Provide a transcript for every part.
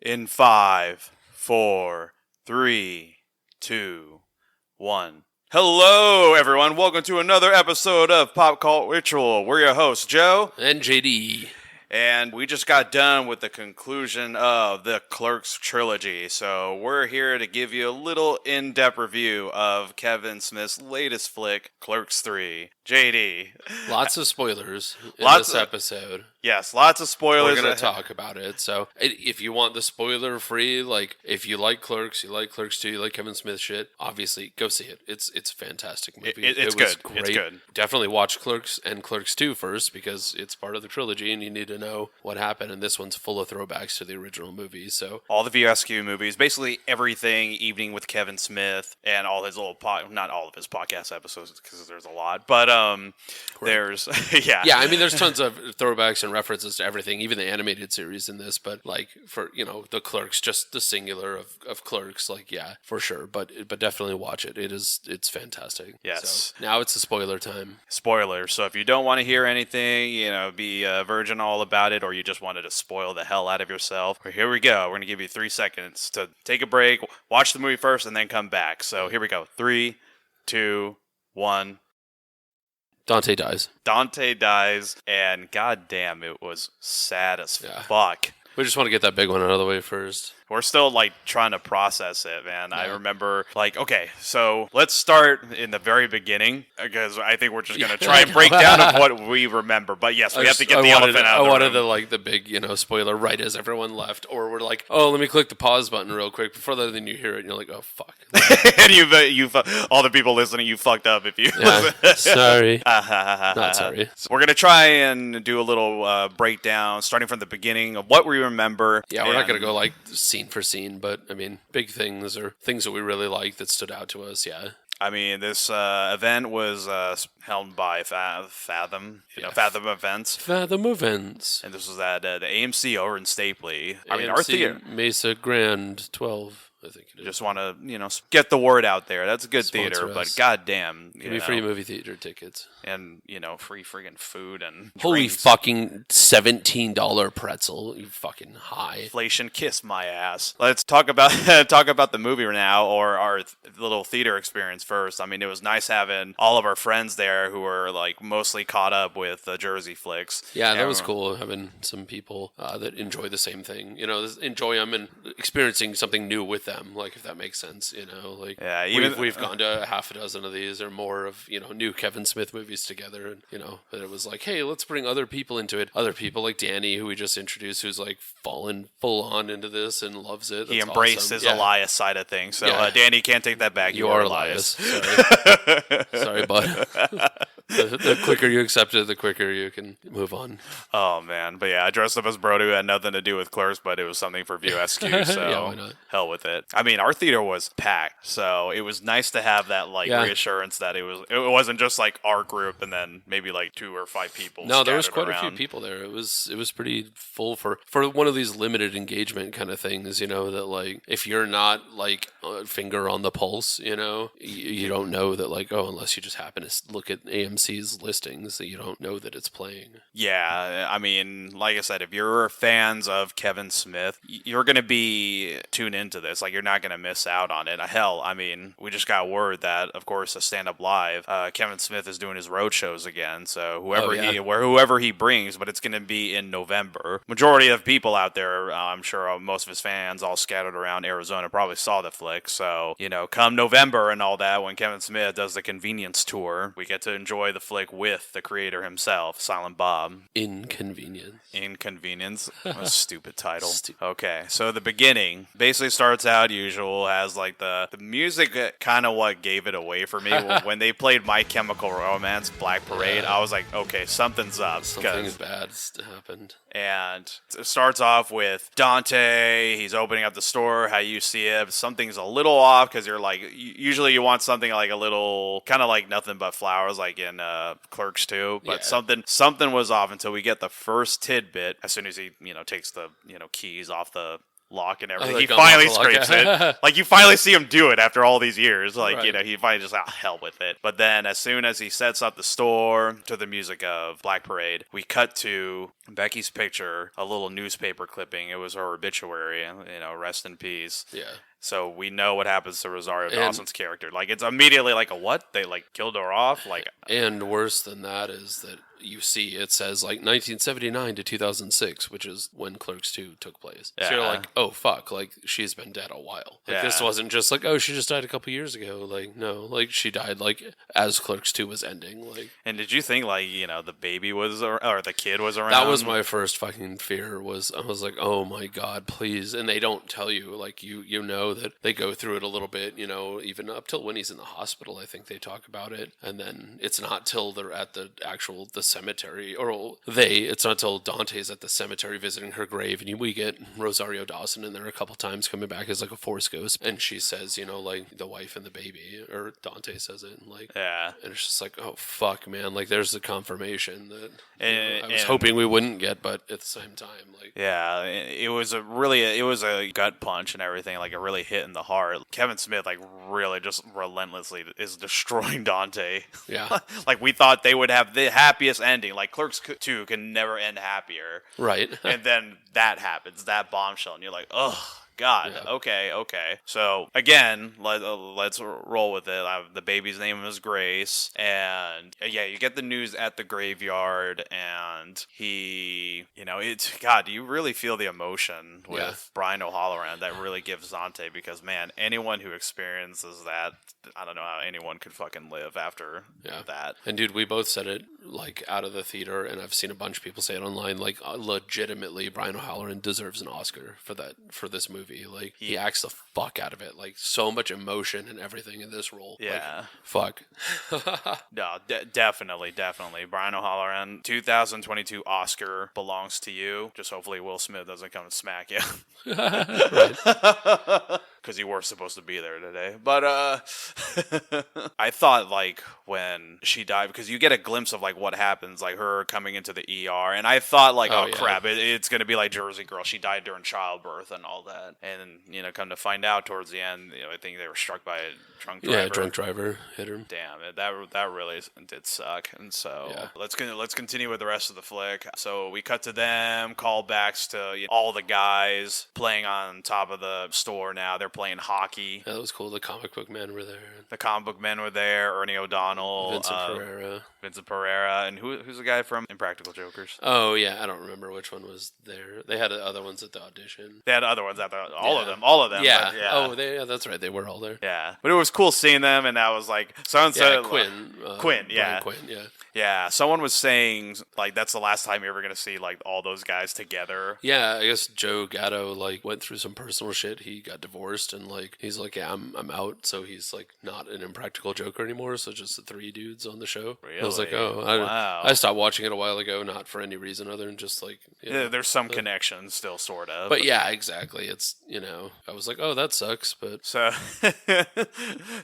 In 5, 4, 3, 2, 1. Hello, everyone. Welcome to another episode of Pop Cult Ritual. We're your hosts, Joe. And JD. And we just got done with the conclusion of the Clerks trilogy. So we're here to give you a little in-depth review of Kevin Smith's latest flick, Clerks 3. JD. Lots of spoilers in this episode. Yes, lots of spoilers. We're going to talk about it. So if you want the spoiler-free, like if you like Clerks, you like Clerks 2, you like Kevin Smith shit, obviously go see it. It's a fantastic movie. It's good. Great. It's good. Definitely watch Clerks and Clerks 2 first because it's part of the trilogy and you need to know what happened. And this one's full of throwbacks to the original movies. So all the VSQ movies, basically everything, Evening with Kevin Smith, and all his little not all of his podcast episodes because there's a lot, but there's yeah, I mean there's tons of throwbacks and references to everything, even the animated series in this, but like for the Clerks, just the singular of Clerks, like yeah, for sure, but definitely watch it. It's fantastic. Yes. So now it's a spoiler time. Spoilers. So if you don't want to hear anything, be a virgin all about it, or you just wanted to spoil the hell out of yourself, here we go. We're gonna give you 3 seconds to take a break, watch the movie first, and then come back. So here we go. 3, 2, 1. Dante dies, and goddamn, it was sad as fuck. We just want to get that big one out of the way first. We're still, trying to process it, man. Yeah. I remember, okay, so let's start in the very beginning, because I think we're just going to try and break down of what we remember. But yes, we have to get the elephant out of the room. I wanted the big, spoiler right as everyone left. Or we're like, oh, let me click the pause button real quick. Before that, then you hear it, and you're like, oh, fuck. And you've all the people listening, you fucked up if you sorry. Not sorry. So we're going to try and do a little breakdown, starting from the beginning of what we remember. Yeah, we're not going to go, scene for scene, but I mean, big things or things that we really like that stood out to us. Yeah. I mean, this event was held by Fathom, Fathom Events. Fathom Events. And this was at the AMC over in Stapley. I mean, our theater. Mesa Grand 12. I think it is. Just want to, get the word out there. That's a good theater, but goddamn. Give me free movie theater tickets. And, free friggin' food and holy drinks. Fucking $17 pretzel. You fucking high. Inflation, kiss my ass. Let's talk about the movie now, or our little theater experience first. I mean, it was nice having all of our friends there who were, mostly caught up with Jersey flicks. Yeah, that was cool, having some people that enjoy the same thing. Enjoy them and experiencing something new with them. If that makes sense, yeah, we've gone to a half a dozen of these or more of new Kevin Smith movies together, and but it was hey, let's bring other people into it. Other people like Danny, who we just introduced, who's fallen full on into this and loves it. He embraced his Elias side of things. So Danny, can't take that back. You are Elias. Sorry, bud. The quicker you accept it, the quicker you can move on. Oh man, but yeah, I dressed up as Brody, who had nothing to do with Clerks, but it was something for VSQ. So yeah, why not? Hell with it. I mean, our theater was packed, so it was nice to have that reassurance that it wasn't just our group and then maybe 2 or 5 people. No, there was quite around. A few people there. It was pretty full for one of these limited engagement kind of things. That if you're not a finger on the pulse, you don't know that unless you just happen to look at AMC's listings, that you don't know that it's playing. Yeah, I mean, like I said, if you're fans of Kevin Smith, you're going to be tuned into this. You're not going to miss out on it. Hell, I mean, we just got word that, of course, a stand-up live, Kevin Smith is doing his road shows again. So whoever he brings, but it's going to be in November. Majority of people out there, I'm sure most of his fans all scattered around Arizona probably saw the flick. So, come November and all that, when Kevin Smith does the convenience tour, we get to enjoy the flick with the creator himself, Silent Bob. Inconvenience. What a stupid title. Okay, so the beginning basically starts out usual, has the music kind of what gave it away for me. When they played My Chemical Romance, Black Parade, I was like, okay, something's up. Something bad happened. And it starts off with Dante, he's opening up the store, how you see it. Something's a little off, because you're usually you want something a little, kind of Nothing But Flowers, in Clerks 2. But something was off until we get the first tidbit, as soon as he, takes the, keys off the lock and everything. He finally scrapes it. You finally see him do it after all these years. He finally just, hell with it. But then as soon as he sets up the store to the music of Black Parade, we cut to Becky's picture, a little newspaper clipping. It was her obituary. Rest in peace. Yeah. So we know what happens to Rosario And- Dawson's character. Like, it's immediately like a what? They like killed her off? Like, And worse than that is that you see it says like 1979 to 2006, which is when Clerks 2 took place. So you're Yeah. like, oh fuck, like she's been dead a while. Like this Yeah. wasn't just like, oh, she just died a couple years ago. Like no, like she died like as Clerks 2 was ending. Like and did you think like, the baby was, or the kid was around? that was my first fucking fear. I was like, oh my god, please. And they don't tell you, like you know that they go through it a little bit. Even up till when he's in the hospital, I think they talk about it, and then it's not till they're at the cemetery, or it's not till Dante's at the cemetery visiting her grave, and we get Rosario Dawson in there a couple times coming back as like a Force ghost, and she says, like the wife and the baby, or Dante says it, and like, Yeah. and it's just like, oh fuck, man, like there's the confirmation that I was And- hoping we wouldn't get, but at the same time, like, Yeah, it was a gut punch and everything, like it really hit in the heart. Kevin Smith, like, really just relentlessly is destroying Dante. yeah, Like, we thought they would have the happiest ending. Like, Clerks 2 can never end happier. right. And then that happens, that bombshell, and you're like, ugh. God, Yeah. okay. So, again, let's roll with it. The baby's name is Grace, and you get the news at the graveyard, and God, you really feel the emotion with Brian O'Halloran that really gives Dante, because, man, anyone who experiences that, I don't know how anyone could fucking live after that. And dude, we both said it like out of the theater, and I've seen a bunch of people say it online. Like, legitimately, Brian O'Halloran deserves an Oscar for this movie. Like, he acts the fuck out of it. Like, so much emotion and everything in this role. Yeah. Like, fuck. No, definitely. Brian O'Halloran, 2022 Oscar belongs to you. Just hopefully Will Smith doesn't come and smack you. Because you were supposed to be there today. But I thought, like, when she died, because you get a glimpse of, like, what happens, like, her coming into the ER. And I thought, like, oh crap, it's going to be like Jersey Girl. She died during childbirth and all that. And, come to find out towards the end, I think they were struck by a drunk driver. Yeah, drunk driver hit her. Damn, that really did suck. And so let's continue with the rest of the flick. So we cut to them, callbacks to all the guys playing on top of the store now. They're playing hockey. Yeah, that was cool. The comic book men were there. The comic book men were there. Ernie O'Donnell, Vincent Pereira, and who's the guy from Impractical Jokers? Oh yeah, I don't remember which one was there. They had other ones at the audition. They had other ones at all of them. Yeah. But, Oh, that's right. They were all there. Yeah, but it was cool seeing them, and I was like, so and so. Quinn. Quinn. Yeah. Quinn. Yeah. Yeah, someone was saying, like, that's the last time you're ever going to see, like, all those guys together. Yeah, I guess Joe Gatto, like, went through some personal shit. He got divorced, and, like, he's like, yeah, I'm out. So he's, like, not an Impractical Joker anymore. So just the three dudes on the show. Really? I was like, oh, wow. I stopped watching it a while ago, not for any reason other than just, like, Yeah, there's some connection still, sort of. But yeah, exactly. It's, I was like, oh, that sucks, but...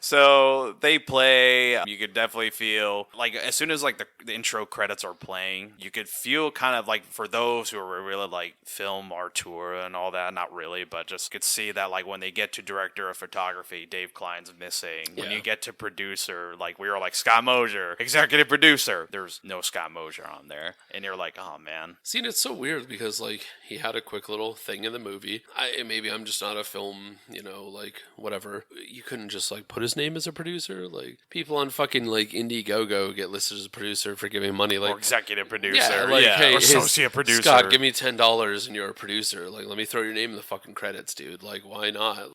So they play. You could definitely feel, like, as soon as, like, the intro credits are playing, you could feel kind of like, for those who are really like film or tour and all that, not really, but just could see that, like, when they get to director of photography, Dave Klein's missing. Yeah. When you get to producer, like, we were like, Scott Mosier, executive producer, there's no Scott Mosier on there, and you're like, oh man. See, and it's so weird because, like, he had a quick little thing in the movie. Maybe I'm just not a film, like, whatever. You couldn't just, like, put his name as a producer. Like, people on fucking, like, Indiegogo get listed as a producer for giving money, like, or executive producer, hey, or associate producer. Scott, give me $10 and you're a producer. Like, let me throw your name in the fucking credits, dude. Like, why not?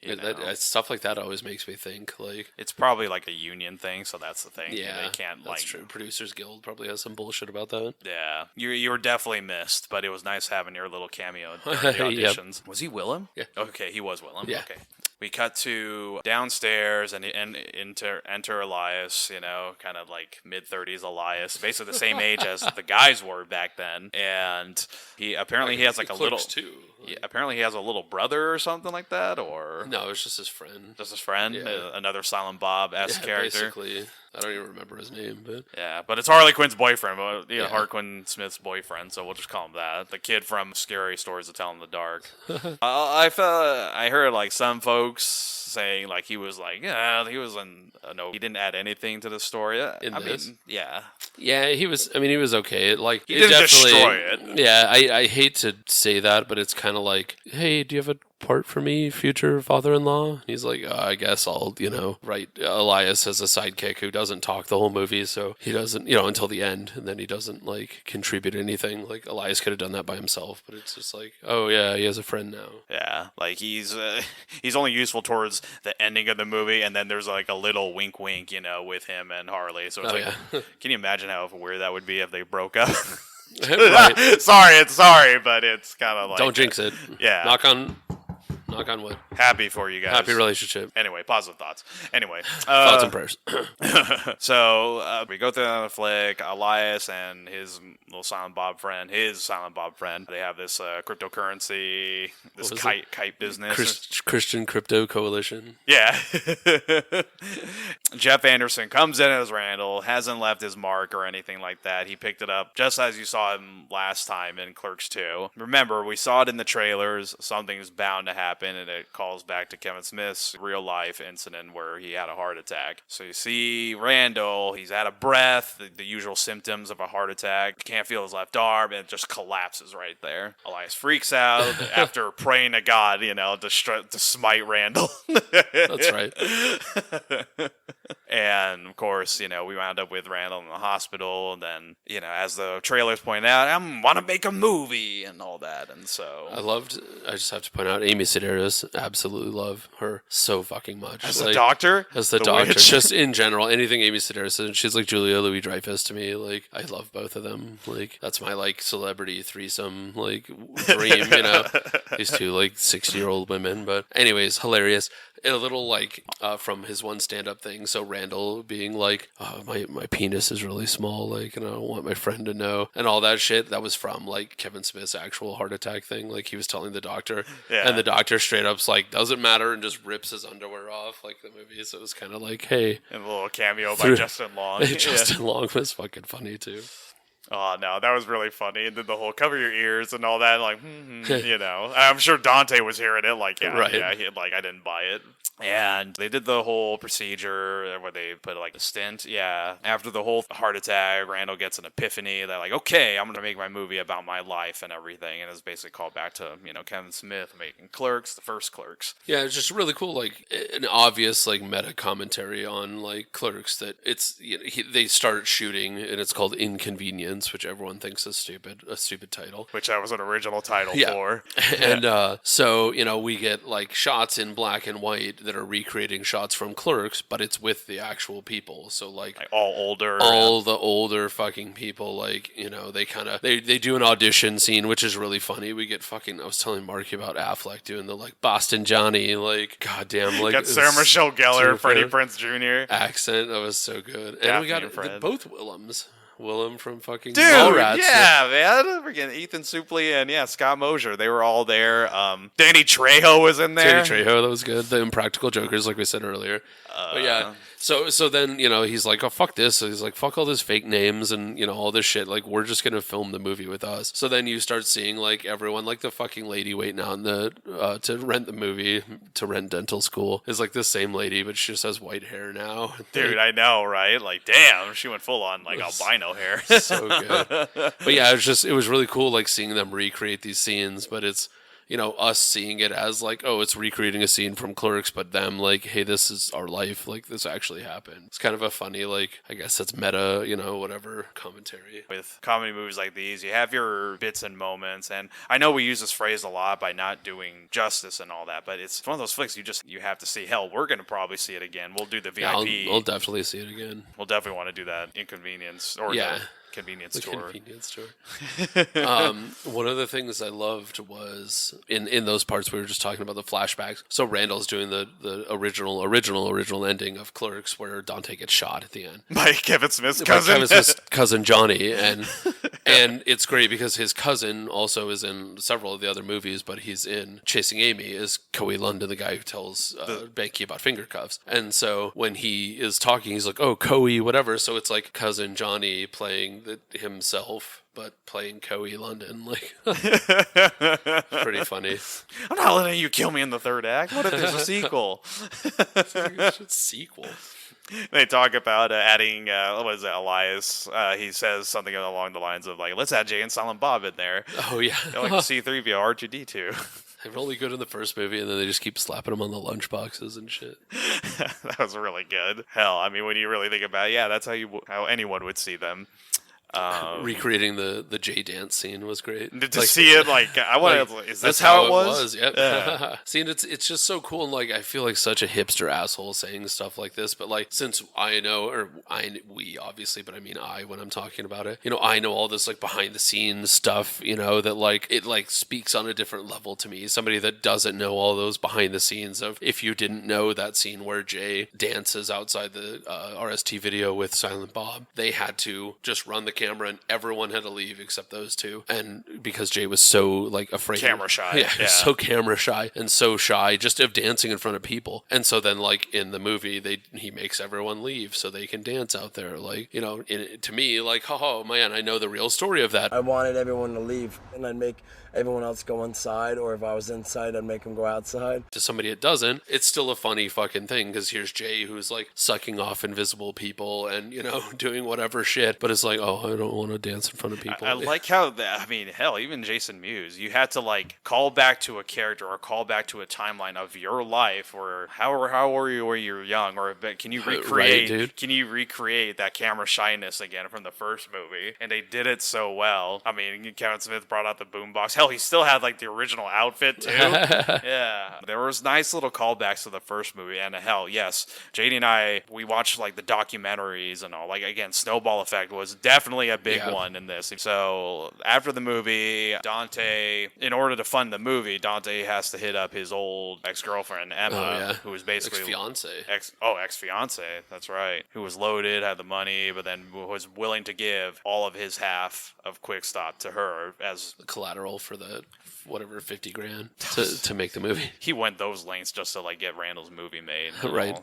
Stuff like that always makes me think, like, it's probably like a union thing, so that's the thing. Yeah, they can't, that's like, true. Producers Guild probably has some bullshit about that. Yeah, you were definitely missed, but it was nice having your little cameo during the auditions. Yep. Was he Willem? Yeah. Okay, he was Willem. Yeah. Okay. We cut to downstairs and enter Elias, kind of like mid-30s Elias, basically the same age as the guys were back then. And he has like a little... too. Yeah, apparently he has a little brother or something like that, or... No, it's just his friend. Just his friend? Yeah. Another Silent Bob-esque character? Basically. I don't even remember his name, but... Yeah, but it's Harley Quinn's boyfriend, Harquin Smith's boyfriend, so we'll just call him that. The kid from Scary Stories to Tell in the Dark. I heard, like, some folks jokes saying like he was like, yeah, he was in no, he didn't add anything to the story. In this? Yeah. Yeah, he was. I mean, he was okay. Like He didn't definitely, destroy it. Yeah, I hate to say that, but it's kind of like, hey, do you have a part for me, future father-in-law? He's like, I guess I'll, write Elias as a sidekick who doesn't talk the whole movie, so he doesn't, until the end, and then he doesn't like contribute anything. Like Elias could have done that by himself, but it's just like, oh yeah, he has a friend now. Yeah, like he's only useful towards the ending of the movie, and then there's like a little wink, wink, with him and Harley. So it's can you imagine how weird that would be if they broke up? Right. sorry, but it's kind of like don't jinx it. Yeah, knock on wood. Happy for you guys. Happy relationship. Anyway, positive thoughts. Anyway, thoughts and prayers. So we go through the flick. Elias and his little Silent Bob friend, they have this cryptocurrency, this kite business, Christian Crypto Coalition. Yeah. Jeff Anderson comes in as Randall, hasn't left his mark or anything like that. He picked it up just as you saw him last time in Clerks 2. Remember, we saw it in the trailers. Something's bound to happen, and it calls back to Kevin Smith's real life incident where he had a heart attack. So you see Randall, he's out of breath, the usual symptoms of a heart attack. Can't feel his left arm, and it just collapses right there. Elias freaks out after praying to God, to smite Randall. That's right. And of course, we wound up with Randall in the hospital. And then, as the trailers point out, I want to make a movie and all that. And so I just have to point out, Amy Sedaris, absolutely love her so fucking much. As the doctor? As the doctor. Witch. Just in general, anything Amy Sedaris says, she's like Julia Louis-Dreyfus to me. Like, I love both of them. Like, that's my, like, celebrity threesome, like, dream, These two, like, 60-year-old women. But anyways, hilarious. A little, like, from his one stand-up thing. So Randall being like, oh, my penis is really small, like, and I don't want my friend to know. And all that shit, that was from, like, Kevin Smith's actual heart attack thing. Like, he was telling the doctor. Yeah. And the doctor straight up's like, doesn't matter, and just rips his underwear off, like the movie. So it was kind of like, hey. And a little cameo by Justin Long. Justin Long was fucking funny, too. Oh, no, that was really funny. And then the whole cover your ears and all that, like, I'm sure Dante was hearing it, like, right. I didn't buy it. And they did the whole procedure where they put like a stent. Yeah. After the whole heart attack, Randall gets an epiphany. They're like, okay, I'm going to make my movie about my life and everything. And it's basically called back to, Kevin Smith making Clerks, the first Clerks. Yeah, it's just really cool, like an obvious like meta commentary on like Clerks that it's, they start shooting and it's called Inconvenience, which everyone thinks is a stupid title. Which that was an original title for. And so, we get like shots in black and white that are recreating shots from Clerks, but it's with the actual people. So like all the older fucking people, like, they kind of, they do an audition scene, which is really funny. We get fucking, I was telling Marky about Affleck doing the like Boston Johnny, like, goddamn, like got Sarah Michelle Gellar, Freddie Prinze Jr. accent. That was so good. And we got both Willems. Willem from fucking Dude, Mallrats. Yeah, man. Freaking Ethan Suplee and Scott Mosier. They were all there. Danny Trejo was in there. Danny Trejo, that was good. The Impractical Jokers, like we said earlier. But yeah. So then, he's like, oh, fuck this. So he's like, fuck all this fake names and, all this shit. Like, we're just going to film the movie with us. So then you start seeing, like, everyone, like the fucking lady waiting out in the, to rent the movie, to rent dental school, is like the same lady, but she just has white hair now. Dude, I know, right? Like, damn, she went full on, like, albino hair. So good. But yeah, it was really cool, like, seeing them recreate these scenes, but it's, us seeing it as like, oh, it's recreating a scene from Clerks, but them like, hey, this is our life. Like, this actually happened. It's kind of a funny, like, I guess it's meta, whatever commentary. With comedy movies like these, you have your bits and moments. And I know we use this phrase a lot by not doing justice and all that, but it's one of those flicks you have to see. Hell, we're going to probably see it again. We'll do the VIP. Yeah, I'll definitely see it again. We'll definitely want to do that Inconvenience or the convenience store. One of the things I loved was in those parts we were just talking about the flashbacks. So Randall's doing the original ending of Clerks where Dante gets shot at the end by Kevin Smith's cousin. Cousin Johnny, and it's great because his cousin also is in several of the other movies, but he's in Chasing Amy is Coey London, the guy who tells Becky about finger cuffs. And so when he is talking, he's like, oh, Coey, whatever. So it's like cousin Johnny playing himself, but playing Coey London. Like, pretty funny. I'm not letting you kill me in the third act. What if there's a sequel? Sequel. They talk about adding, what is it, Elias? He says something along the lines of, like, let's add Jay and Silent Bob in there. Oh, yeah. Like C3PO, R2D2. They're really good in the first movie, and then they just keep slapping them on the lunchboxes and shit. That was really good. Hell, I mean, when you really think about it, yeah, that's how anyone would see them. Recreating the J dance scene was great. To see it, like, I want to. Is this how it was? Yep. Yeah. See, and it's just so cool, and like I feel like such a hipster asshole saying stuff like this, but like since I know, or we obviously, but I mean when I'm talking about it, I know all this like behind the scenes stuff, that like it like speaks on a different level to me. Somebody that doesn't know all those behind the scenes of, if you didn't know that scene where Jay dances outside the RST video with Silent Bob, they had to just run the camera and everyone had to leave except those two, and because Jay was so like afraid, camera shy, so camera shy and so shy just of dancing in front of people. And so then like in the movie he makes everyone leave so they can dance out there, like, to me, like, oh man, I know the real story of that. I wanted everyone to leave and I'd make everyone else go inside, or if I was inside, I'd make them go outside. To somebody it doesn't, it's still a funny fucking thing, because here's Jay who's like sucking off invisible people and doing whatever shit, but it's like, oh, I don't want to dance in front of people. I like how hell, even Jason Mewes, you had to like call back to a character or call back to a timeline of your life, or how were you when you were young, or can you recreate that camera shyness again from the first movie? And they did it so well. I mean, Kevin Smith brought out the boombox. Hell, he still had like the original outfit too. Yeah, there was nice little callbacks to the first movie, and hell, yes, JD and I, we watched like the documentaries and all. Like, again, Snowball Effect was definitely a big one in this. So after the movie, Dante, in order to fund the movie, Dante has to hit up his old ex-girlfriend Emma, who was basically ex-fiance. That's right. Who was loaded, had the money, but then was willing to give all of his half of Quick Stop to her as collateral for the whatever 50 grand to make the movie. He went those lengths just to like get Randall's movie made. Right.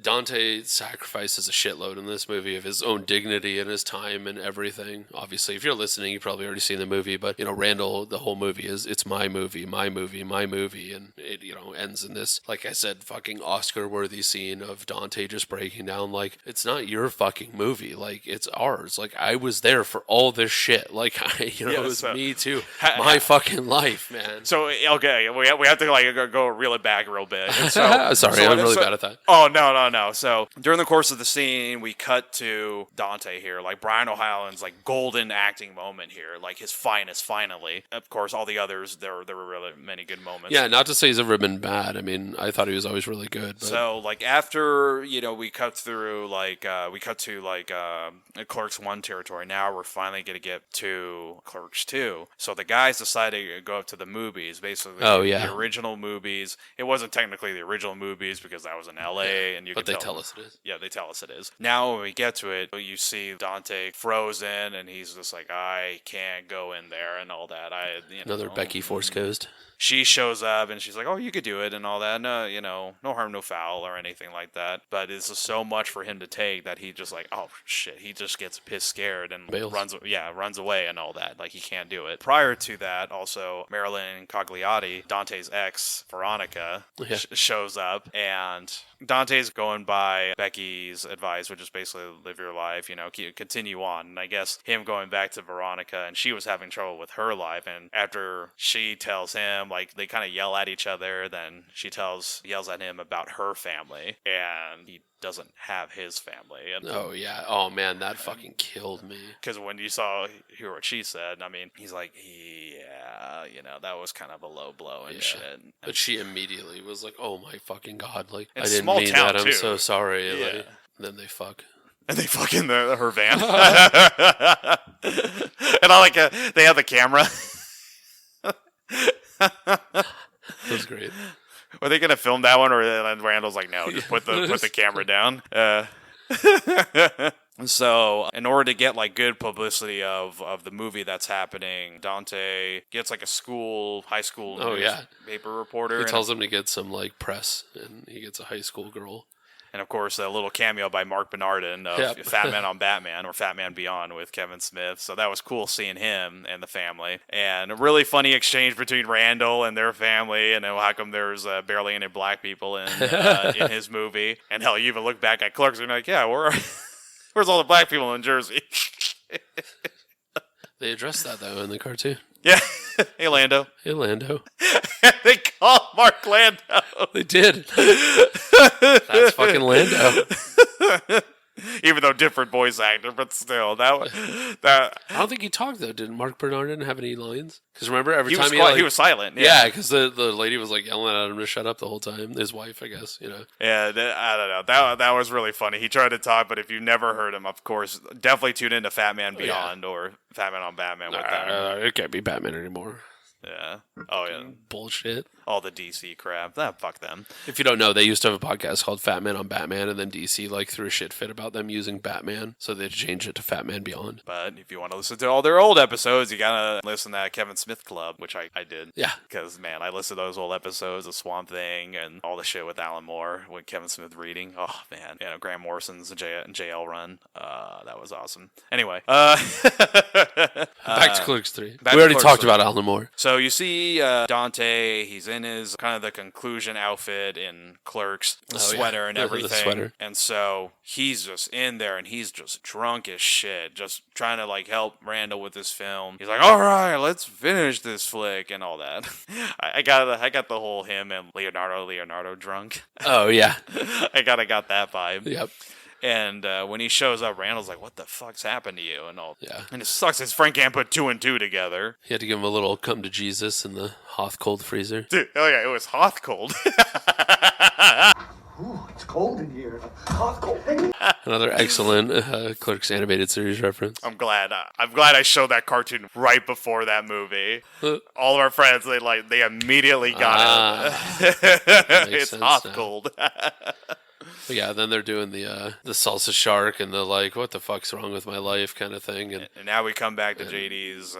Dante sacrifices a shitload in this movie of his own dignity and his time and everything. Obviously, if you're listening, you've probably already seen the movie, but Randall, the whole movie is, it's my movie, and it ends in this, like I said, fucking Oscar worthy scene of Dante just breaking down like, it's not your fucking movie, like, it's ours. Like, I was there for all this shit. Like, it was me too. My fucking life, man. So, okay, we have to like go reel it back real bit. So, sorry, I'm really bad at that. Oh, no. So during the course of the scene, we cut to Dante here, like Brian O'Halloran's like golden acting moment here, like his finest finally. Of course, all the others, there were really many good moments. Yeah, not to say he's ever been bad. I mean, I thought he was always really good. But... So like after we cut to Clerks 1 territory. Now we're finally going to get to Clerks 2. So the guys decided to go up to the movies, basically. The original movies. It wasn't technically the original movies because that was in LA, and they tell us it is. Yeah, they tell us it is. Now when we get to it, you see Dante frozen, and he's just like, I can't go in there and all that. Another Becky Force Ghost. She shows up and she's like, oh, you could do it and all that. No, no harm, no foul or anything like that. But it's just so much for him to take that he just like, oh, shit. He just gets pissed scared and runs away and all that. Like, he can't do it. Prior to that, also, Marilyn Cogliotti, Dante's ex, Veronica, shows up. And Dante's going by Becky's advice, which is basically live your life, continue on. And I guess him going back to Veronica, and she was having trouble with her life. And after she tells him, like, they kind of yell at each other, then she yells at him about her family, and he doesn't have his family. And oh man, that fucking killed me. Because when you hear what she said, I mean, he's like, that was kind of a low blow and shit. But she immediately was like, oh my fucking god, like, it's I didn't mean that, I'm too. so sorry. Yeah. Like, then they fuck. And they fuck in her van. And I like they have the camera. That was great. Were they gonna film that one, or then Randall's like, no, just put the camera down? So, in order to get like good publicity of the movie that's happening, Dante gets like a high school newspaper reporter. He tells him to get some like press, and he gets a high school girl. And of course, a little cameo by Mark Bernardin of Yep. Fat Man on Batman or Fat Man Beyond with Kevin Smith. So that was cool seeing him and the family. And a really funny exchange between Randall and their family. And how come there's barely any black people in his movie. And hell, you even look back at Clerks and you're like, yeah, where's all the black people in Jersey? They addressed that, though, in the cartoon. Yeah. Hey, Lando. Hey, Lando. They call Mark Lando. They did. That's fucking Lando. Even though different voice actor, but still, that I don't think he talked, though. Did Mark Bernard didn't have any lines? Because remember, every he time was was silent. Yeah, because the lady was like yelling at him to shut up the whole time. His wife, I guess, Yeah, I don't know. That was really funny. He tried to talk, but if you've never heard him, of course, definitely tune into Fat Man Beyond or Fat Man on Batman with them. It can't be Batman anymore. Yeah. Oh, yeah. Bullshit. All the DC crap. Fuck them. If you don't know, they used to have a podcast called Fat Man on Batman, and then DC threw a shit fit about them using Batman, so they changed it to Fat Man Beyond. But if you want to listen to all their old episodes, you gotta listen to that Kevin Smith Club, which I did. Yeah. Because, man, I listened to those old episodes of Swamp Thing and all the shit with Alan Moore, with Kevin Smith reading. Oh, man. Grant Morrison's JL run. That was awesome. Anyway. Back to Clerks 3. Back We to already Clerks talked 3. about Alan Moore. So you see Dante, he's in his kind of the conclusion outfit in Clerks, the sweater and The everything. sweater. And so he's just in there and he's just drunk as shit, just trying to help Randall with this film. He's like, all right, let's finish this flick and all that. I got the whole him and Leonardo drunk. Oh, yeah. I got that vibe. Yep. And when he shows up, Randall's like, what the fuck's happened to you? And all. Yeah. And it sucks because Frank can't put 2 and 2 together. He had to give him a little come to Jesus in the Hoth cold freezer. Dude, oh yeah, it was Hoth cold. Ooh, it's cold in here. Hot cold. Another excellent Clerks animated series reference. I'm glad I showed that cartoon right before that movie. All of our friends, they immediately got it. It's sense Hoth now. cold. But yeah, then they're doing the salsa shark and the what the fuck's wrong with my life kind of thing. And now we come back to JD's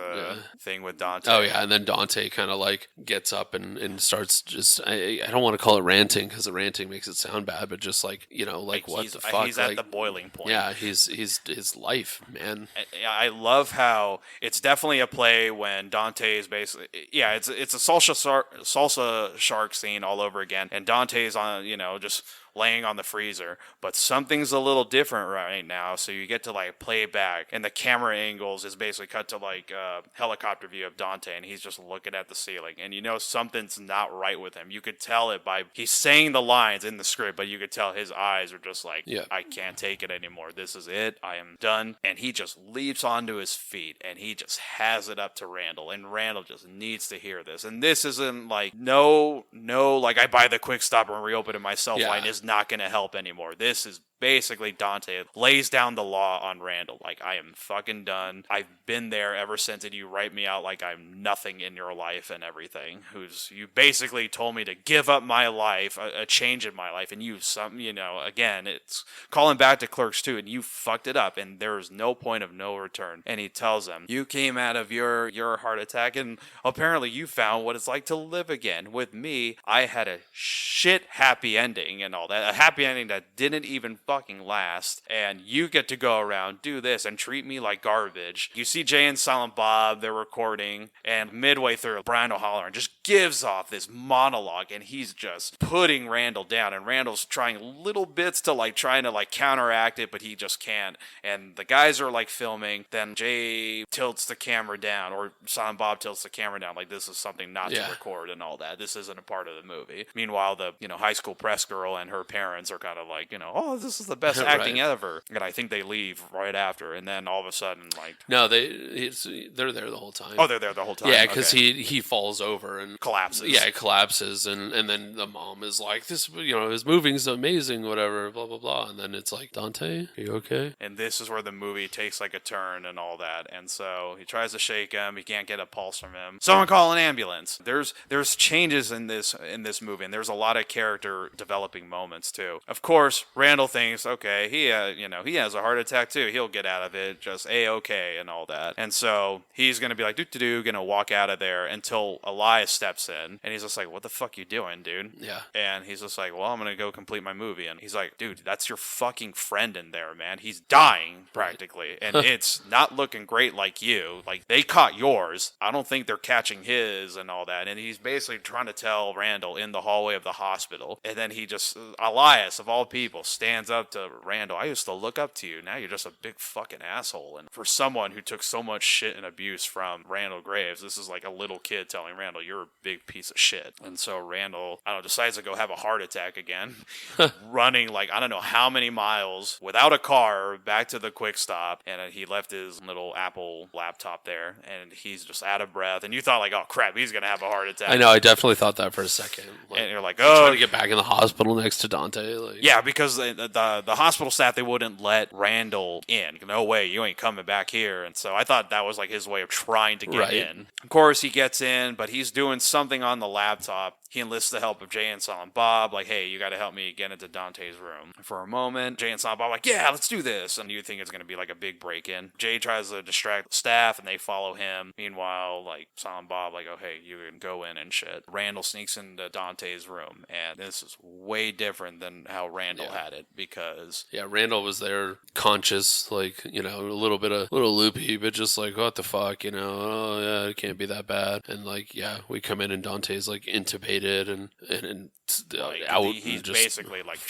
thing with Dante. oh yeah, and then Dante kind of gets up and starts just I don't want to call it ranting because the ranting makes it sound bad, but just what the fuck? He's at the boiling point. Yeah, he's his life, man. I love how it's definitely a play when Dante is basically it's a salsa shark scene all over again, and Dante's on just laying on the freezer, but something's a little different right now, so you get to play it back, and the camera angles is basically cut to a helicopter view of Dante, and he's just looking at the ceiling, and something's not right with him. You could tell it by he's saying the lines in the script, but you could tell his eyes are just I can't take it anymore. This is it. I am done. And he just leaps onto his feet, and he just has it up to Randall, and Randall just needs to hear this. And this isn't no, I buy the quick stop and reopen it myself line is not going to help anymore. This is basically Dante lays down the law on Randall. I am fucking done. I've been there ever since, and you write me out like I'm nothing in your life and everything. You basically told me to give up my life, a change in my life, and again, it's calling back to Clerks 2, and you fucked it up, and there's no point of no return. And he tells him, you came out of your heart attack, and apparently you found what it's like to live again. With me, I had a shit happy ending and all that. A happy ending that didn't even fucking last, and you get to go around, do this, and treat me like garbage. You see Jay and Silent Bob, they're recording, and midway through, Brian O'Halloran just gives off this monologue, and he's just putting Randall down, and Randall's trying little bits to trying to counteract it, but he just can't. And the guys are filming, then Jay tilts the camera down, or Silent Bob tilts the camera down, this is something not to record and all that. This isn't a part of the movie. Meanwhile, the high school press girl and her parents are kind of oh, this is the best acting ever. And I think they leave right after, and then all of a sudden, no, they're there the whole time. Oh, they're there the whole time. Yeah, because he falls over and collapses. Yeah, it collapses, and then the mom is like, "This, his moving's amazing, whatever, blah blah blah." And then it's Dante, are you okay? And this is where the movie takes a turn and all that. And so he tries to shake him. He can't get a pulse from him. Someone call an ambulance. There's changes in this movie, and there's a lot of character developing moments too. Of course, Randall thinks thinks, okay, he has a heart attack too. He'll get out of it just A-okay and all that. And so he's going to be like, doo-doo-doo, going to walk out of there until Elias steps in. And he's just like, what the fuck you doing, dude? Yeah. And he's just like, well, I'm going to go complete my movie. And he's like, dude, that's your fucking friend in there, man. He's dying practically. And it's not looking great like you. Like, they caught yours. I don't think they're catching his and all that. And he's basically trying to tell Randall in the hallway of the hospital. And then Elias, of all people, stands up to Randall. I used to look up to you. Now you're just a big fucking asshole. And for someone who took so much shit and abuse from Randall Graves, this is like a little kid telling Randall, you're a big piece of shit. And so Randall, I don't know, decides to go have a heart attack again, running like, I don't know how many miles without a car back to the quick stop. And he left his little Apple laptop there, and he's just out of breath. And you thought like, oh crap, he's going to have a heart attack. I know, I definitely thought that for a second. Like, and you're like, trying to get back in the hospital next to Dante. Like, yeah, because the hospital staff, they wouldn't let Randall in. No way, you ain't coming back here. And so I thought that was like his way of trying to get in. Of course, he gets in, but he's doing something on the laptop. He enlists the help of Jay and Silent Bob, like, hey, you got to help me get into Dante's room. For a moment, Jay and Silent Bob are like, yeah, let's do this. And you think it's going to be like a big break-in. Jay tries to distract the staff, and they follow him. Meanwhile, like, Silent Bob, like, oh, hey, you can go in and shit. Randall sneaks into Dante's room, and this is way different than how Randall had it, because... Yeah, Randall was there conscious, like, you know, a little loopy, but just like, what the fuck, you know, oh, yeah, it can't be that bad. And, like, yeah, we come in and Dante's, like, intubated and like, out. He's just basically like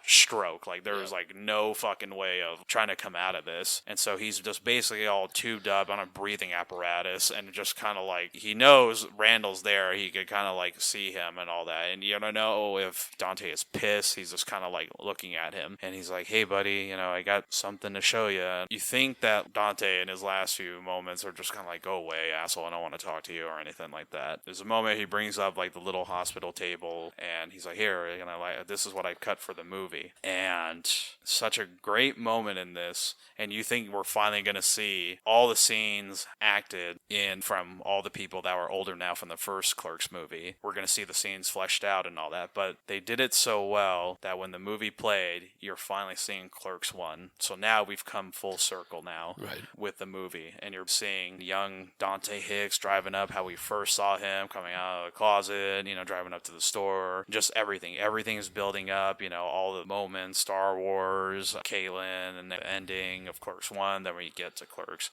stroke. Like there was like no fucking way of trying to come out of this. And so he's just basically all tubed up on a breathing apparatus, and just kind of like, he knows Randall's there. He could kind of like see him and all that. And you don't know if Dante is pissed. He's just kind of like looking at him, and he's like, hey buddy, you know, I got something to show you. You think that Dante in his last few moments are just kind of like, go away, asshole, I don't want to talk to you or anything like that. There's a moment he brings up like the little hospital table, and he's like, here, you know, like, this is what I cut for the movie. And such a great moment in this, and you think we're finally going to see all the scenes acted in from all the people that were older now from the first Clerks movie. We're going to see the scenes fleshed out and all that, but they did it so well that when the movie played, you're finally seeing Clerks 1. So now we've come full circle now with the movie, and you're seeing young Dante Hicks driving up, how we first saw him coming out of the closet, you know, driving up to the store, just everything is building up, you know, all the moments, Star Wars, Caitlin, and the ending of Clerks 1, then we get to Clerks.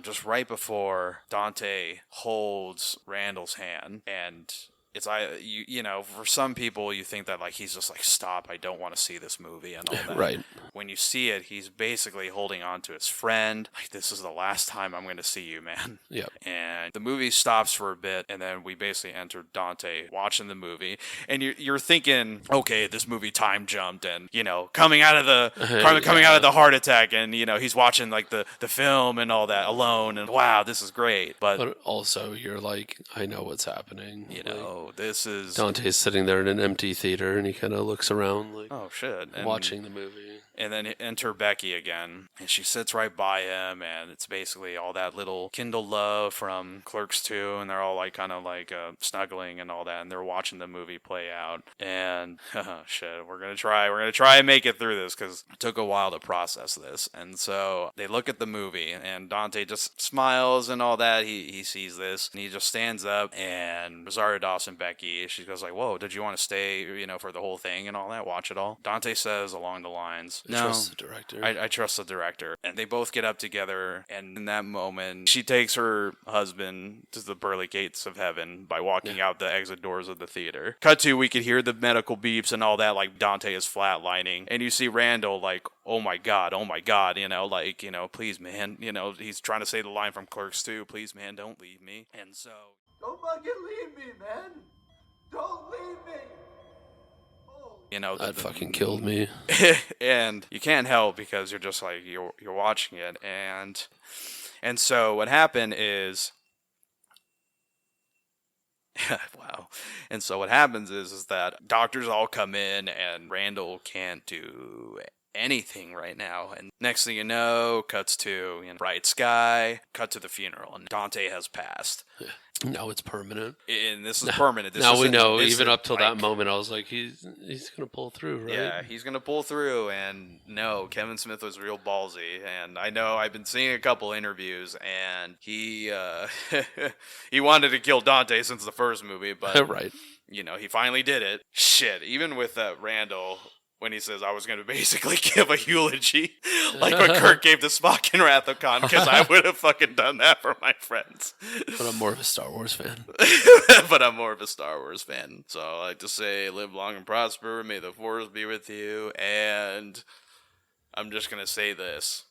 Just right before Dante holds Randall's hand, and it's, you know, for some people you think that like he's just like, stop, I don't want to see this movie and all that. Right. When you see it, he's basically holding on to his friend. Like, this is the last time I'm going to see you, man. Yep. And the movie stops for a bit, and then we basically enter Dante watching the movie, and you're thinking, okay, this movie time jumped, and you know, coming out of the heart attack, and you know, he's watching like the film and all that alone, and wow, this is great. But also, you're like, I know what's happening. You know. This is Dante's sitting there in an empty theater, and he kind of looks around like, oh shit, and watching the movie. And then enter Becky again, and she sits right by him, and it's basically all that little kindled love from Clerks 2, and they're all like kind of like snuggling and all that, and they're watching the movie play out. And shit, we're gonna try and make it through this, because it took a while to process this. And so they look at the movie, and Dante just smiles and all that. He sees this, and he just stands up, and Rosario Dawson, Becky, she goes like, whoa, did you want to stay, you know, for the whole thing and all that, watch it all? Dante says along the lines, I trust the director. I trust the director. And they both get up together, and in that moment, she takes her husband to the pearly gates of heaven by walking out the exit doors of the theater. Cut to, we could hear the medical beeps and all that, like Dante is flatlining, and you see Randall like, oh my god, you know, like, you know, please man, you know, he's trying to say the line from Clerks 2, please man, don't leave me. And so, don't fucking leave me, man. Don't leave me. You know, that fucking killed me. And you can't help, because you're just like, you're watching it, and so what happened is wow. And so what happens is that doctors all come in, and Randall can't do anything right now. And next thing you know, cuts to bright sky, cut to the funeral, and Dante has passed. Now it's permanent. And this is permanent. This now we isn't- know. this Even is up till like- that moment, I was like, he's gonna pull through, right? Yeah, he's gonna pull through, and no, Kevin Smith was real ballsy, and I know I've been seeing a couple interviews, and he he wanted to kill Dante since the first movie, but right. he finally did it. Shit, even with Randall. When he says, I was going to basically give a eulogy, like what Kirk gave to Spock in Wrath of Khan, because I would have fucking done that for my friends. But I'm more of a Star Wars fan. So I like to say, live long and prosper, may the force be with you, and I'm just going to say this.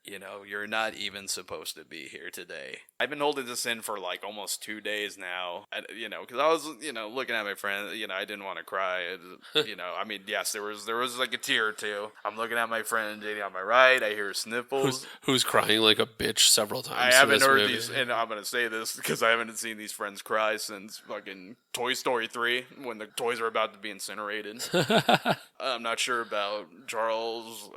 You're not even supposed to be here today. I've been holding this in for like almost 2 days now. Because I was, looking at my friend. I didn't want to cry. I mean, yes, there was like a tear or two. I'm looking at my friend JD on my right. I hear sniffles. Who's crying like a bitch several times. I in haven't this heard movie. these, and I'm gonna say this because I haven't seen these friends cry since fucking Toy Story 3 when the toys are about to be incinerated. I'm not sure about Charles,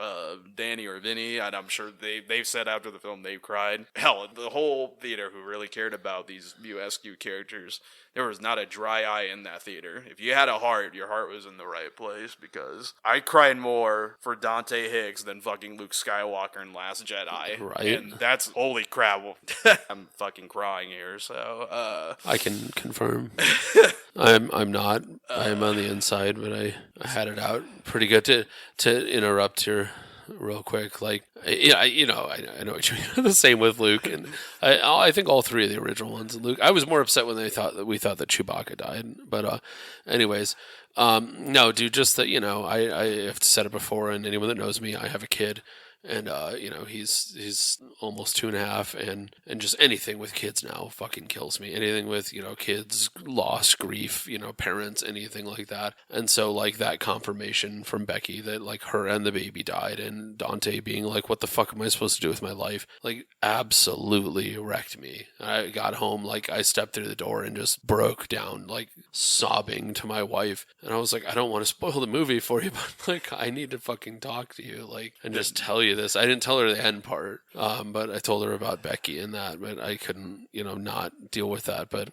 Danny, or Vinny, and I'm sure they've said after the film they've cried. Hell, the whole theater who really cared about these USQ characters, there was not a dry eye in that theater. If you had a heart, your heart was in the right place, because I cried more for Dante Hicks than fucking Luke Skywalker in Last Jedi. Right. And that's, holy crap, I'm fucking crying here, so, I can confirm. I'm not. I'm on the inside, but I had it out pretty good. To interrupt here real quick, like, I know what you mean. The same with Luke, and I think all three of the original ones. Luke, I was more upset when we thought that Chewbacca died, but anyways, no, dude, just that I have said it before, and anyone that knows me, I have a kid. And he's almost 2.5, and just anything with kids now fucking kills me. Anything with kids, loss, grief, parents, anything like that. And so like that confirmation from Becky that like her and the baby died, and Dante being like, what the fuck am I supposed to do with my life? Like absolutely wrecked me. I got home, like I stepped through the door and just broke down, like sobbing to my wife. And I was like, I don't want to spoil the movie for you, but like I need to fucking talk to you, like, and just tell you this. I didn't tell her the end part, but I told her about Becky and that, but I couldn't, not deal with that. But,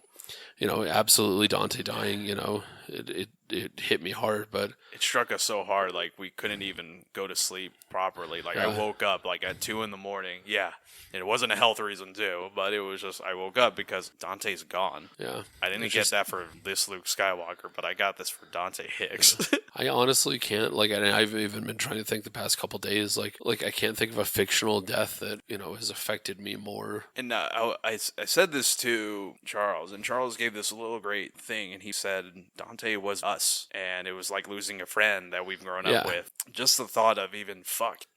absolutely Dante dying, it hit me hard, but it struck us so hard, like we couldn't even go to sleep properly. Like I woke up like at 2 a.m. Yeah, and it wasn't a health reason too, but it was just I woke up because Dante's gone. Yeah, I didn't get that for this Luke Skywalker, but I got this for Dante Hicks. I honestly can't, like, and I've even been trying to think the past couple days, like I can't think of a fictional death that has affected me more. And I said this to Charles, and Charles gave this little great thing, and he said Dante was us, and it was like losing a friend that we've grown up with. Just the thought of even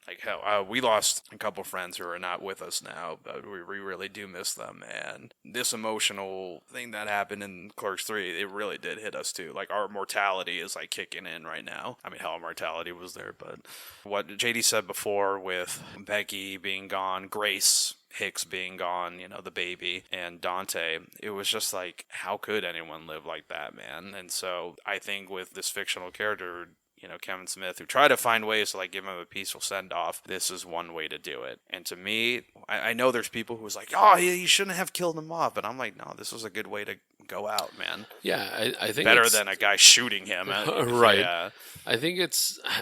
like how we lost a couple friends who are not with us now, but we really do miss them. And this emotional thing that happened in Clerks 3, it really did hit us too. Like our mortality is like kicking in right now. I mean, hell, mortality was there, but what JD said before with Becky being gone, Grace Hicks being gone, the baby, and Dante, it was just like, how could anyone live like that, man? And so I think with this fictional character, Kevin Smith, who tried to find ways to like give him a peaceful send off, this is one way to do it. And to me, I know there's people who was like, oh, you shouldn't have killed him off, but I'm like, no, this was a good way to go out, man. Yeah, I think better than a guy shooting him. Right. Yeah. I think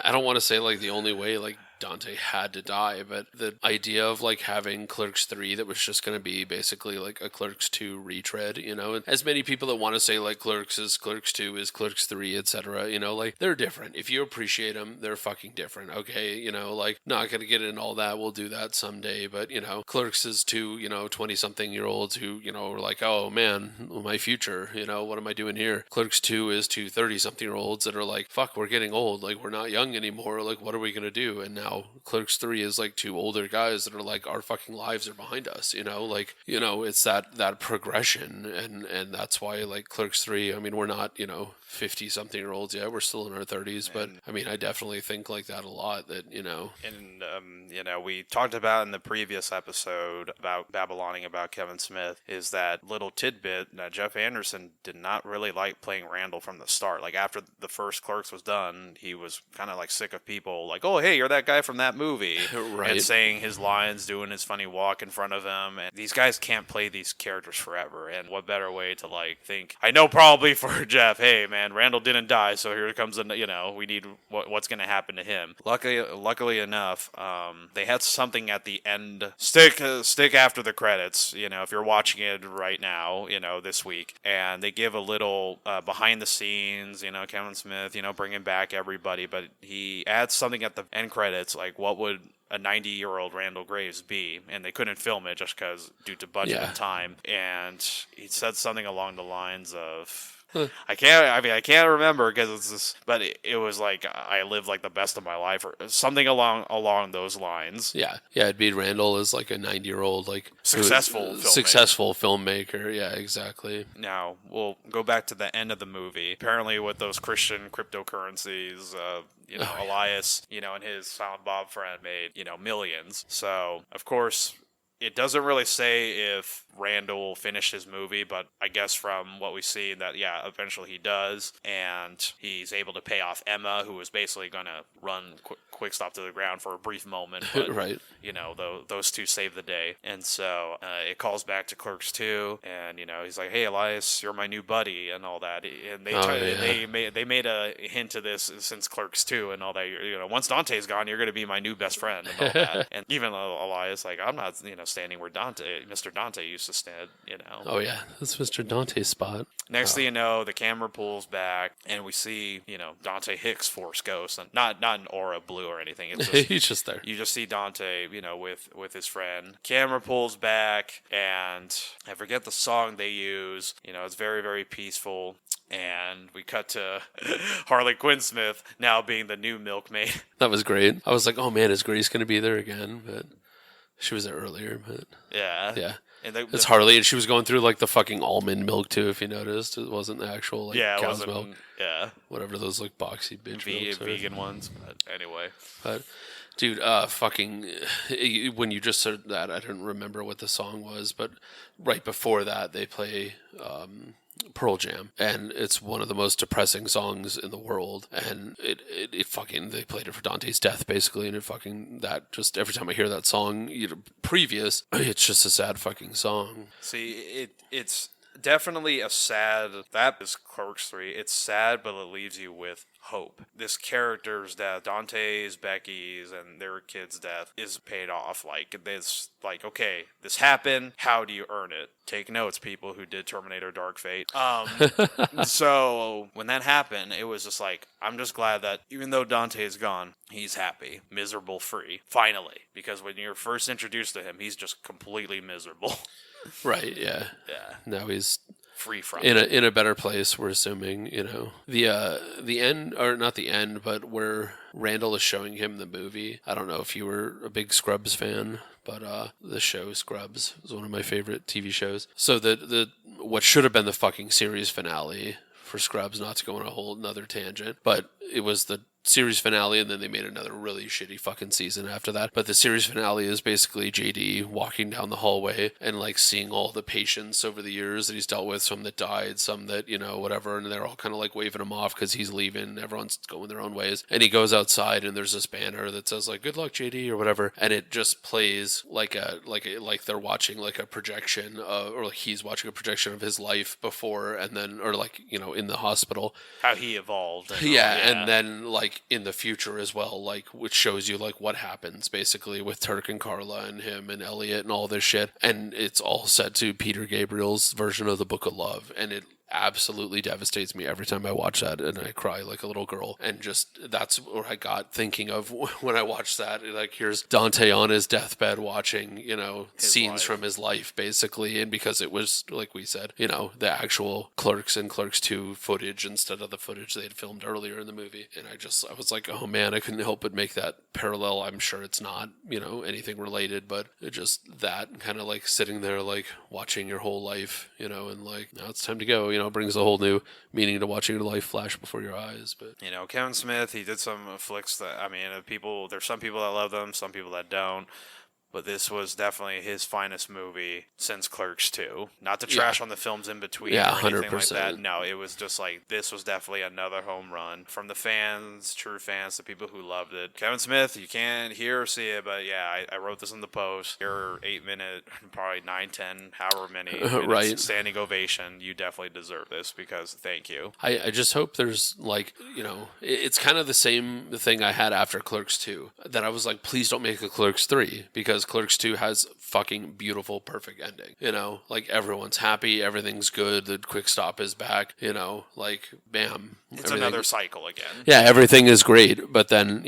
I don't want to say like the only way like Dante had to die, but the idea of like having Clerks 3 that was just going to be basically like a Clerks 2 retread, and as many people that want to say like Clerks is Clerks 2 is Clerks 3, etc., like they're different. If you appreciate them, they're fucking different. Okay, like not going to get into all that. We'll do that someday, but Clerks is to 20-something year olds who are like, oh man, my future, what am I doing here? Clerks 2 is to 30-something year olds that are like, fuck, we're getting old, like we're not young anymore, like what are we going to do? And now now. Clerks 3 is like two older guys that are like, our fucking lives are behind us, you know? Like, you know, it's that progression, and that's why, like, Clerks 3, I mean, we're not, you know, 50-something-year-olds yet. We're still in our 30s, but, I mean, I definitely think like that a lot, that, you know. And, you know, we talked about in the previous episode about Babyloning about Kevin Smith, is that little tidbit that Jeff Anderson did not really like playing Randall from the start. Like, after the first Clerks was done, he was kind of like sick of people like, oh, hey, you're that guy from that movie. Right. And saying his lines, doing his funny walk in front of him. And these guys can't play these characters forever. And what better way to, like, think, I know probably for Jeff, hey, man, Randall didn't die, so here comes, you know, we need what's going to happen to him. Luckily enough, they had something at the end, stick after the credits, you know, if you're watching it right now, you know, this week, and they give a little behind the scenes, you know, Kevin Smith, you know, bringing back everybody, but he adds something at the end credits, like, what would a 90-year-old Randall Graves be? And they couldn't film it just because due to budget and time, and he said something along the lines of, I can't remember because it's this, but it was like, I lived like the best of my life, or something along those lines. Yeah, it'd be Randall as like a 90-year-old, like successful filmmaker. Yeah, exactly. Now we'll go back to the end of the movie. Apparently, with those Christian cryptocurrencies, you know, Elias, you know, and his Silent Bob friend made, you know, millions. So of course, it doesn't really say if Randall finished his movie, but I guess from what we see that, yeah, eventually he does, and he's able to pay off Emma, who was basically going to run quick stop to the ground for a brief moment, but, right. You know, those two save the day. And so it calls back to Clerks 2, and, you know, he's like, hey, Elias, you're my new buddy, and all that. And they made a hint to this since Clerks 2 and all that. You know, once Dante's gone, you're going to be be my new best friend and all that. And even Elias, like, I'm not, standing where Mr. Dante used to stand, Oh yeah, that's Mr. Dante's spot. Next thing you know, the camera pulls back, and we see, Dante Hicks Force Ghost, and not an aura blue or anything. It's just, he's just there. You just see Dante, with his friend. Camera pulls back, and I forget the song they use. It's very, very peaceful. And we cut to Harley Quinn Smith now being the new milkmaid. That was great. I was like, oh man, is Grace going to be there again? But she was there earlier. But yeah. And it's Harley, and she was going through like the fucking almond milk too. If you noticed, it wasn't the actual cow's milk. Yeah, whatever those like boxy bitch vegan ones. But anyway, dude, fucking when you just said that, I didn't remember what the song was, but right before that, they play Pearl Jam, and it's one of the most depressing songs in the world, and it fucking, they played it for Dante's death basically, and it fucking, that just every time I hear that song, previous, it's just a sad fucking song. See, it's definitely a sad, that is Clerks 3, it's sad, but it leaves you with hope. This character's death, Dante's, Becky's, and their kid's death is paid off. Okay, this happened, how do you earn it? Take notes, people who did Terminator Dark Fate. So when that happened, it was just like, I'm just glad that even though Dante is gone, he's happy, miserable free, finally. Because when you're first introduced to him, he's just completely miserable. Right, yeah. Yeah. Now he's free from in a better place, we're assuming, the end, or not the end, but where Randall is showing him the movie. I don't know if you were a big Scrubs fan, but the show Scrubs is one of my favorite TV shows. So the what should have been the fucking series finale for Scrubs, not to go on a whole another tangent, but it was the series finale, and then they made another really shitty fucking season after that. But the series finale is basically JD walking down the hallway and like seeing all the patients over the years that he's dealt with, some that died, some that, whatever, and they're all kind of like waving him off because he's leaving, everyone's going their own ways, and he goes outside and there's this banner that says like, good luck JD or whatever, and it just plays like they're watching like a projection or like he's watching a projection of his life before and then, or like, in the hospital, how he evolved. And then like in the future as well, like, which shows you like what happens basically with Turk and Carla and him and Elliot and all this shit, and it's all set to Peter Gabriel's version of the Book of Love, and absolutely devastates me every time I watch that, and I cry like a little girl. And just that's what I got thinking of when I watched that. Like, here's Dante on his deathbed watching, scenes life. from his life, basically. And because it was, like we said, the actual Clerks and Clerks 2 footage instead of the footage they had filmed earlier in the movie. And I was like, oh man, I couldn't help but make that parallel. I'm sure it's not, anything related, but it just that kind of like sitting there, like watching your whole life, and like, now it's time to go, brings a whole new meaning to watching your life flash before your eyes. But Kevin Smith, he did some flicks that, there's some people that love them, some people that don't. But this was definitely his finest movie since Clerks 2. Not to trash on the films in between or anything 100%. like that. No, it was just like, this was definitely another home run. From the fans, true fans, the people who loved it. Kevin Smith, you can't hear or see it, but yeah, I wrote this in the post. Your 8-minute, probably 9, 10, however many minutes Right. standing ovation. You definitely deserve this because thank you. I just hope there's like, it's kind of the same thing I had after Clerks 2, that I was like, please don't make a Clerks 3, because Clerks 2 has fucking beautiful, perfect ending. Like everyone's happy, everything's good, the quick stop is back, like bam. It's another cycle again. Yeah, everything is great, but then,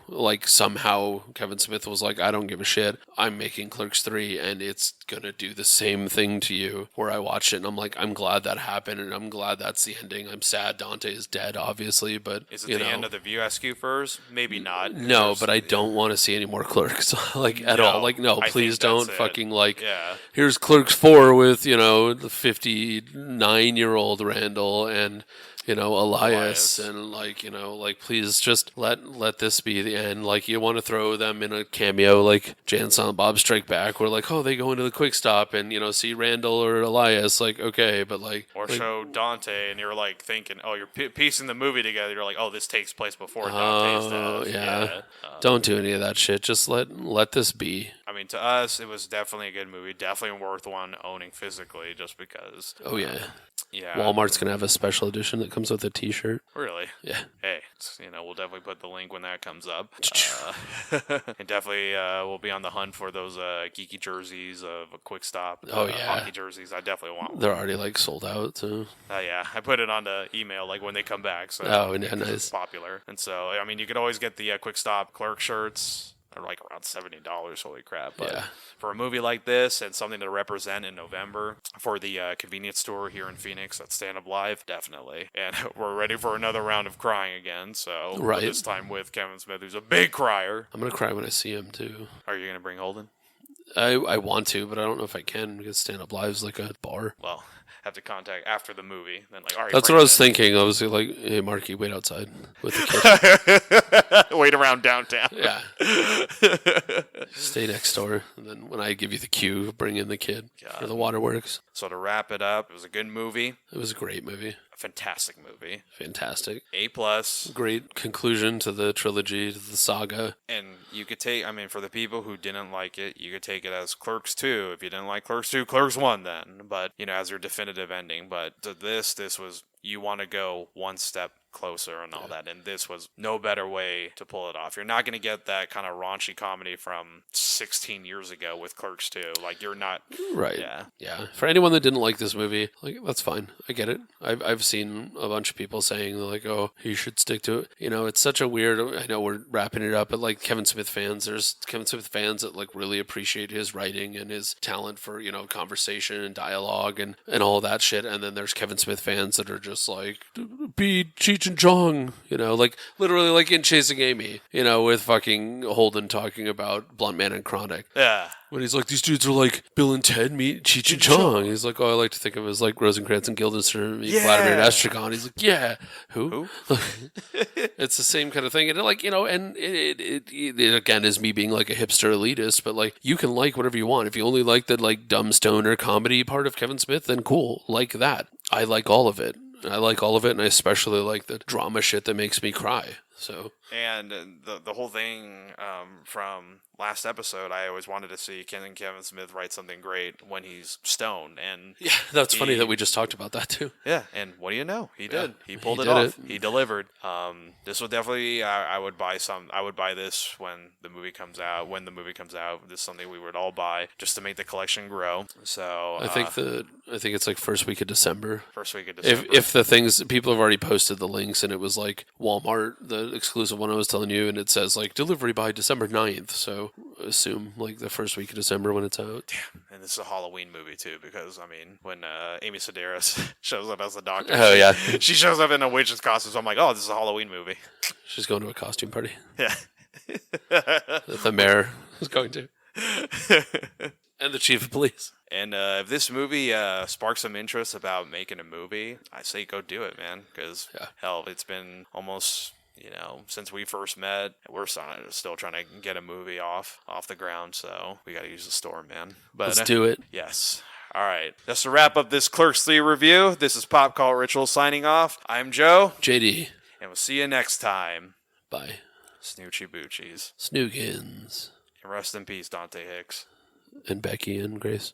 like somehow Kevin Smith was like, I don't give a shit. I'm making Clerks 3 and it's gonna do the same thing to you, where I watch it and I'm like, I'm glad that happened and I'm glad that's the ending. I'm sad Dante is dead, obviously, but Is it the end of the View Askew furs? Maybe not. no, but I don't want to see any more Clerks, like at all. Like, no, I please think that's don't it. fucking like. Yeah. Here's Clerks 4 with the 59-year-old Randall and Elias, and like please just let this be the end. Like, you want to throw them in a cameo like Jay and Silent Bob Strike Back, where like, oh, they go into the quick stop and see Randall or Elias, like, okay, but like, or show Dante and you're like thinking, oh, you're piecing the movie together. You're like, oh, this takes place before Dante's death. Yeah. Don't do any of that shit. Just let this be. To us, it was definitely a good movie. Definitely worth one owning physically, just because. Oh yeah. Yeah. Walmart's gonna have a special edition that comes with a T-shirt. Really? Yeah. Hey, we'll definitely put the link when that comes up. And definitely we'll be on the hunt for those geeky jerseys of a quick stop. Oh, yeah. Hockey jerseys. I definitely want one. They're already like sold out. So. Yeah, I put it on the email like when they come back. So yeah, nice. It's popular. And so you could always get the quick stop Clerk shirts. They're like around $70. Holy crap! But yeah. For a movie like this and something to represent in November for the convenience store here in Phoenix at Stand Up Live, definitely. And we're ready for another round of crying again. So right. This time with Kevin Smith, who's a big crier. I'm gonna cry when I see him too. Are you gonna bring Holden? I want to, but I don't know if I can, because Stand Up Live is like a bar. Well, have to contact after the movie. Then all right. That's what I was thinking. I was like, hey, Marky, wait outside with the kid. Wait around downtown. Yeah. Stay next door. And then when I give you the cue, bring in the kid for the waterworks. So to wrap it up, it was a good movie. It was a great movie. A fantastic movie. Fantastic. A+. Great conclusion to the trilogy, to the saga. And you could take, for the people who didn't like it, you could take it as Clerks 2. If you didn't like Clerks 2, Clerks 1 then. But, as your definitive ending. But to this was, you want to go one step closer and all that, and this was no better way to pull it off. You're not going to get that kind of raunchy comedy from 16 years ago with Clerks 2. Like, you're not right. Yeah. For anyone that didn't like this movie, like, that's fine. I get it. I've seen a bunch of people saying like, oh, you should stick to it. It's such a weird. I know we're wrapping it up, but like Kevin Smith fans, there's Kevin Smith fans that like really appreciate his writing and his talent for conversation and dialogue and all that shit, and then there's Kevin Smith fans that are just like, be Cheech and Chong, like literally like in Chasing Amy, with fucking Holden talking about Blunt Man and Chronic. Yeah. When he's like, these dudes are like Bill and Ted meet Cheech and Chong. He's like, oh, I like to think of him as like Rosencrantz and Guildenstern meet Vladimir and Estragon. He's like, yeah, who? It's the same kind of thing. And like, and it again is me being like a hipster elitist, but like, you can like whatever you want. If you only like the like dumb stoner comedy part of Kevin Smith, then cool, like that. I like all of it. I like all of it, and I especially like the drama shit that makes me cry. So And the whole thing from last episode, I always wanted to see Kevin Smith write something great when he's stoned. And yeah, that's funny that we just talked about that too. yeah, and what do you know? He did. He pulled he it did off. it. He delivered. This would definitely. I would buy some. I would buy this when the movie comes out. When the movie comes out, this is something we would all buy just to make the collection grow. So I think it's like first week of December. first week of December. If the things people have already posted the links and it was like Walmart, the exclusive one I was telling you, and it says like delivery by December 9th. So assume like the first week of December when it's out. And this is a Halloween movie too, because I mean, when Amy Sedaris shows up as the doctor, Oh, yeah. she shows up in a witch's costume. So I'm like, oh, this is a Halloween movie. She's going to a costume party Yeah. that the mayor is going to, and the chief of police. And if this movie sparks some interest about making a movie, I say go do it, man. Because hell, it's been almost since we first met. We're still trying to get a movie off the ground, so we got to use the store, man. But Let's do it. Yes. All right. That's to wrap up this Clerks 3 review. This is Pop Cult Ritual signing off. I'm Joe, JD. and we'll see you next time. Bye. Snoochie Boochies. Snoogans. And rest in peace, Dante Hicks. And Becky and Grace.